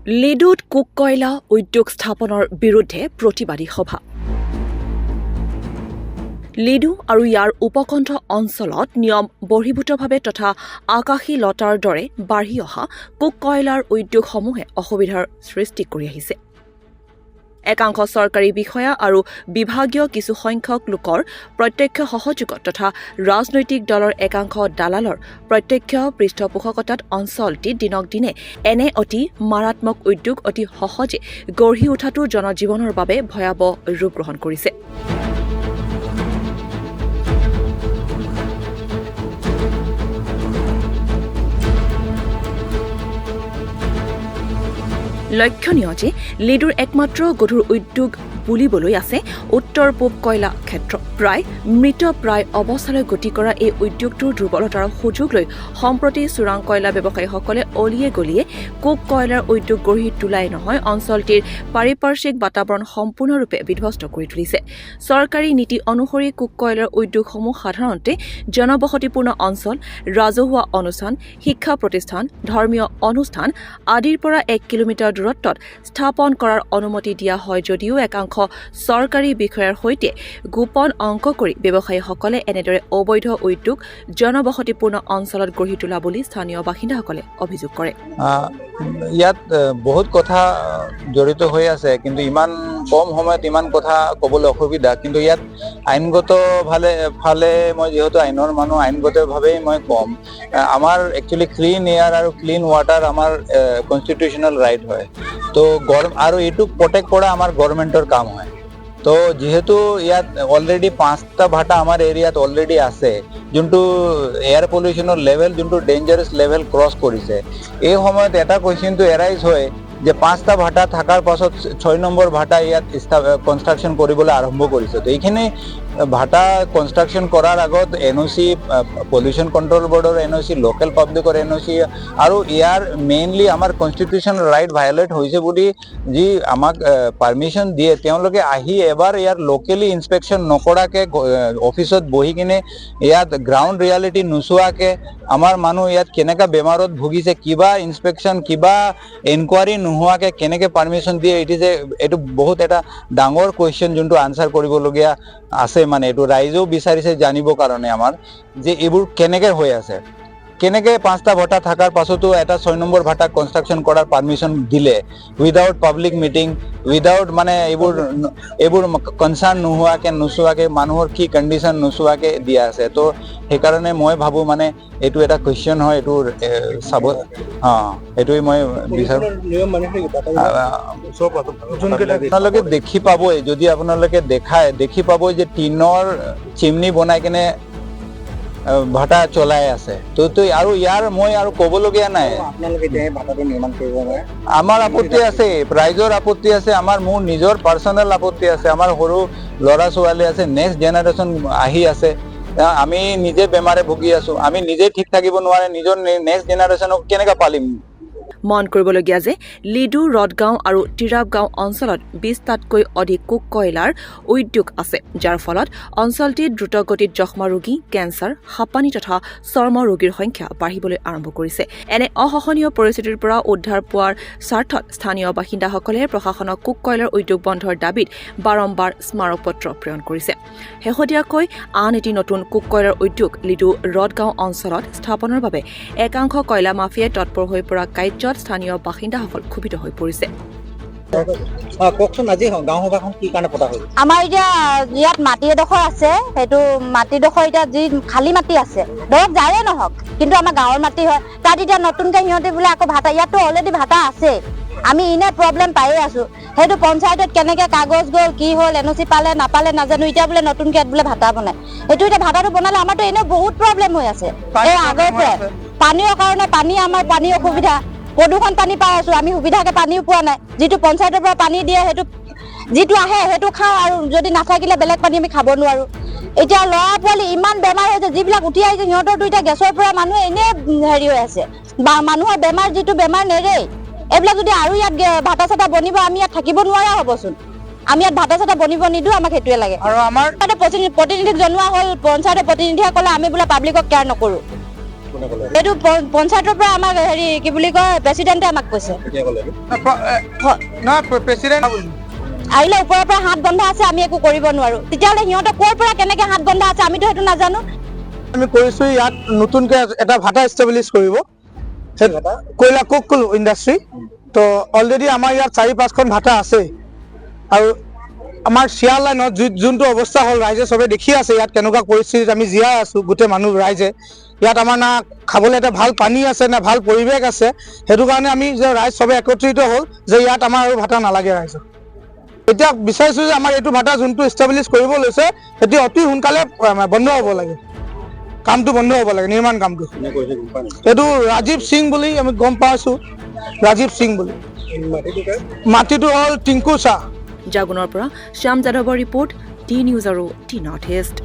লিডুত কোক কয়লা উদ্যোগ স্থাপনৰ বিৰুদ্ধে প্ৰতিবাদী সভা। লিডু আৰু ইয়াৰ উপকণ্ঠ অঞ্চলত নিয়ম বহিৰ্ভূতভাৱে তথা আকাশী লতাৰ দৰে বাঢ়ি অহা কোক কয়লাৰ উদ্যোগসমূহে অসুবিধাৰ সৃষ্টি কৰি আহিছে। একাংশ চৰকাৰী বিষয়া আৰু বিভাগীয় কিছুসংখ্যক লোকৰ প্ৰত্যক্ষ সহযোগত তথা ৰাজনৈতিক দলৰ একাংশ দালালৰ প্ৰত্যক্ষ পৃষ্ঠপোষকতাত অঞ্চলটিত দিনক দিনে এনে অতি মাৰাত্মক উদ্যোগ অতি সহজে গঢ়ি উঠাটো জনজীৱনৰ বাবে ভয়াৱহ ৰূপ গ্ৰহণ কৰিছে। লক্ষণীয় যে লিডুৰ একমাত্ৰ গধুৰ উদ্যোগ বুলিবলৈ আছে উত্তৰ পূব কয়লা ক্ষেত্ৰ। প্ৰায় মৃতপ্ৰায় অৱস্থালৈ গতি কৰা এই উদ্যোগটোৰ দুৰ্বলতাৰ সুযোগ লৈ সম্প্ৰতি চোৰাং কয়লা ব্যৱসায়ীসকলে অলিয়ে গলিয়ে কোক কয়লাৰ উদ্যোগ গঢ়ি তোলাই নহয়, অঞ্চলটিৰ পাৰিপাৰ্শ্বিক বাতাবৰণ সম্পূৰ্ণৰূপে বিধ্বস্ত কৰি তুলিছে। চৰকাৰী নীতি অনুসৰি কোক কয়লাৰ উদ্যোগসমূহ সাধাৰণতে জনবসতিপূৰ্ণ অঞ্চল, ৰাজহুৱা অনুষ্ঠান, শিক্ষা প্ৰতিষ্ঠান, ধৰ্মীয় অনুষ্ঠান আদিৰ পৰা 1 কিলোমিটাৰ দূৰত্বত স্থাপন কৰাৰ অনুমতি দিয়া হয় যদিও একাংশ চৰকাৰী বিষয়াৰ সৈতে গোপন অংক কৰি ব্যৱসায়ীসকলে এনেদৰে অবৈধ উদ্যোগ জনবসতিপূৰ্ণ অঞ্চলত গঢ়ি তোলা বুলি স্থানীয় বাসিন্দাসকলে অভিযোগ কৰে। ইয়াত বহুত কথা জড়িত হৈ আছে, কিন্তু ইমান কম সময়ত ইমান কথা ক'বলৈ অসুবিধা। কিন্তু ইয়াত আইনগত ফালে মই যিহেতু আইনৰ মানুহ, আইনগতভাৱেই মই কম। আমাৰ একচুৱেলি ক্লিন এয়াৰ আৰু ক্লিন ৱাটাৰ আমাৰ কনষ্টিটিউচনেল ৰাইট হয়। তো আৰু এইটো প্ৰটেক্ট কৰা আমাৰ গভৰ্ণমেণ্টৰ কাম হয়। তো যিহেতু ইয়াত অলৰেডি 5টা ভাটা আমাৰ এৰিয়াত অলৰেডি আছে, যোনটো এয়াৰ পলিউশ্যনৰ লেভেল, যোনটো ডেঞ্জাৰাছ লেভেল ক্ৰছ কৰিছে। এই সময়ত এটা কুৱেশ্যনটো এৰাইজ হয় যে 5টা ভাটা থকাৰ পাছত 6 নম্বৰ ভাটা ইয়াত কনষ্ট্ৰাকশ্যন কৰিবলৈ আৰম্ভ কৰিছে। তো এইখিনি ভাটা কনষ্ট্ৰাকশ্যন কৰাৰ আগত NOC, পলিউশ্যন কণ্ট্ৰল বৰ্ডৰ NOC, লোকেল পাব্লিকৰ NOC আৰু ইয়াৰ মেইনলি আমাৰ কনষ্টিটিউচনেল ৰাইট ভায়লেট হৈছে বুলি যি আমাক পাৰ্মিশ্যন দিয়ে, তেওঁলোকে আহি এবাৰ ইয়াৰ লোকেলি ইনস্পেকশ্যন নকৰাকৈ অফিচত বহি কিনে ইয়াত গ্ৰাউণ্ড ৰিয়েলিটি নোচোৱাকৈ আমাৰ মানুহ ইয়াত কেনেকৈ বেমাৰত ভুগিছে, কিবা ইনস্পেকশ্যন কিবা এনকুৱাৰী নোহোৱাকৈ কেনেকৈ পাৰ্মিশ্যন দিয়ে, এইটো বহুত এটা ডাঙৰ কুৱেশ্যন যোনটো আনচাৰ কৰিবলগীয়া আছে। মানে এইটো ৰাইজেও বিচাৰিছে জানিবৰ কাৰণে আমাৰ যে এইবোৰ কেনেকৈ হৈ আছে, কেনেকৈ 5টা ভাটা থকাৰ পাছতো এটা 6 নম্বৰ ভাটা কনষ্ট্ৰাকশ্যন কৰাৰ পাৰ্মিশ্যন দিলে উইদাউট পাব্লিক মিটিং, উইদাউট মানে এইবোৰ কনচাৰ্ণ নোচোৱাকৈ মানুহৰ কি কণ্ডিশ্যন নোচোৱাকৈ দিয়া আছে। তো সেইকাৰণে মই ভাবোঁ মানে এইটো এটা কুৱেশ্যন হয়, এইটো চাব এইটোৱে মই বিচাৰোঁ। আপোনালোকে দেখি পাবই, যদি আপোনালোকে দেখি পাবই যে টিনৰ চিমনি বনাই কিনে ভাটা চলাই আছে। তো আৰু ইয়াৰ মই আৰু ক'বলগীয়া নাই। আমাৰ আপত্তি আছে, ৰাইজৰ আপত্তি আছে, মোৰ নিজৰ পাৰ্চনেল আপত্তি আছে, আমাৰ সৰু ল'ৰা ছোৱালী আছে, নেক্সট জেনেৰেশ্যন আহি আছে। আমি নিজে বেমাৰে ভুগি আছো, আমি নিজে ঠিক থাকিব নোৱাৰে, নিজৰ নেক্সট জেনেৰেশ্যনক কেনেকৈ পালিম। মন কৰিবলগীয়া যে লিডু, ৰদগাঁও আৰু তিৰাপগাঁও অঞ্চলত 20টাতকৈ অধিক কোক কয়লাৰ উদ্যোগ আছে, যাৰ ফলত অঞ্চলটিত দ্ৰুতগতিত যক্ষ্মা ৰোগী, কেঞ্চাৰ, হাঁপানি তথা চৰ্ম ৰোগীৰ সংখ্যা বাঢ়িবলৈ আৰম্ভ কৰিছে। এনে অসহনীয় পৰিস্থিতিৰ পৰা উদ্ধাৰ পোৱাৰ স্বাৰ্থত স্থানীয় বাসিন্দাসকলে প্ৰশাসনক কোক কয়লাৰ উদ্যোগ বন্ধৰ দাবীত বাৰম্বাৰ স্মাৰক পত্ৰ প্ৰেৰণ কৰিছে। শেহতীয়াকৈ আন এটি নতুন কোক কয়লাৰ উদ্যোগ লিডু, ৰদগাঁও অঞ্চলত স্থাপনৰ বাবে একাংশ কয়লা মাফিয়াই তৎপৰ হৈ পৰা কাৰ্যত স্থানীয় বাসিন্দাসকল ক্ষোভিত হৈ পৰিছে। আমাৰ এতিয়া ইয়াত মাটি এডোখৰ আছে, সেইটো মাটিডোখৰ এতিয়া যি খালী মাটি আছে ধৰক যাৰে নহওক, কিন্তু আমাৰ গাঁৱৰ মাটি হয়, তাত এতিয়া নতুনকৈ সিহঁতে বোলে আকৌ ভাটা, ইয়াততো অলৰেডি ভাটা আছে, আমি এনে প্ৰব্লেম পায়ে আছো। সেইটো পঞ্চায়তত কেনেকৈ কাগজ গ'ল, কি হ'ল, NOC পালে নাপালে নাজানো, এতিয়া বোলে নতুনকৈ ইয়াত বোলে ভাটা বনায়। সেইটো এতিয়া ভাটাটো বনালে আমাৰতো এনেও বহুত প্ৰব্লেম হৈ আছে। এই আগৰ পৰাই পানীৰ কাৰণে আমাৰ পানীৰ অসুবিধা, প্ৰদূষণ পানী পাই আছো, আমি সুবিধাকে পানীও পোৱা নাই। যিটো পঞ্চায়তৰ পৰা পানী দিয়ে সেইটো যিটো আহে সেইটো খাওঁ, আৰু যদি নাথাকিলে বেলেগ পানী আমি খাব নোৱাৰো। এতিয়া ল'ৰা পোৱালি ইমান বেমাৰ হৈছে, যিবিলাক উঠি আহিছে সিহঁতৰতো এতিয়া গেছৰ পৰা মানুহ এনেই হেৰি হৈ আছে, বা মানুহৰ বেমাৰ যিটো বেমাৰ নেৰেই। এইবিলাক যদি আৰু ইয়াত ভাটা চাটা বনিব, আমি ইয়াত থাকিব নোৱাৰা হ'বচোন। আমি ইয়াত ভাটা চাটা বনিব নিদিওঁ, আমাক সেইটোৱে লাগে। আৰু আমাৰ প্ৰতিনিধিক জনোৱা হ'ল, পঞ্চায়তৰ প্ৰতিনিধিয়ে ক'লে আমি বোলে পাব্লিকক কেয়াৰ নকৰোঁ। এইটো পঞ্চায়তৰ পৰা আমাক হেৰি কি বুলি কয় প্ৰেচিডেণ্টে আমাক কৈছে নহয় প্ৰেচিডেণ্ট আহিলে ওপৰৰ পৰা হাত বন্ধা আছে আমি একো কৰিব নোৱাৰো তেতিয়াহ'লে সিহঁতে ক'ৰ পৰা কেনেকে হাত বন্ধা আছে আমিতো সেইটো নাজানো আমি কৰিছোঁ ইয়াত নতুনকৈ এটা ভাটা এষ্টাব্লিছ কৰিব কয়লা কোক ইণ্ডাষ্ট্ৰী তো অলৰেডি আমাৰ ইয়াত 4-5খন ভাটা আছে আৰু আমাৰ চিয়াৰ লাইনত যোনটো অৱস্থা হ'ল ৰাইজে চবে দেখি আছে ইয়াত কেনেকুৱা পৰিস্থিতিত আমি জীয়াই আছোঁ গোটেই মানুহ ৰাইজে ইয়াত আমাৰ না খাবলৈ এটা ভাল পানী আছে না ভাল পৰিৱেশ আছে সেইটো কাৰণে আমি যে ৰাইজ চবে একত্ৰিত হ'ল যে ইয়াত আমাৰ আৰু ভাটা নালাগে ৰাইজক এতিয়া বিচাৰিছোঁ যে আমাৰ এইটো ভাটা যোনটো এষ্টাব্লিছ কৰিব লৈছে সেইটো অতি সোনকালে বন্ধ হ'ব লাগে কামটো বন্ধ হ'ব লাগে নিৰ্মাণ কামটো এইটো ৰাজীৱ সিং বুলি আমি গম পাইছোঁ ৰাজীৱ সিং বুলি মাটিটো হ'ল টিংকু শ্বাহ জাগুনৰ পৰা শ্যাম যাদৱৰ ৰিপৰ্ট টি নিউজ আৰু টি নৰ্থ ইষ্ট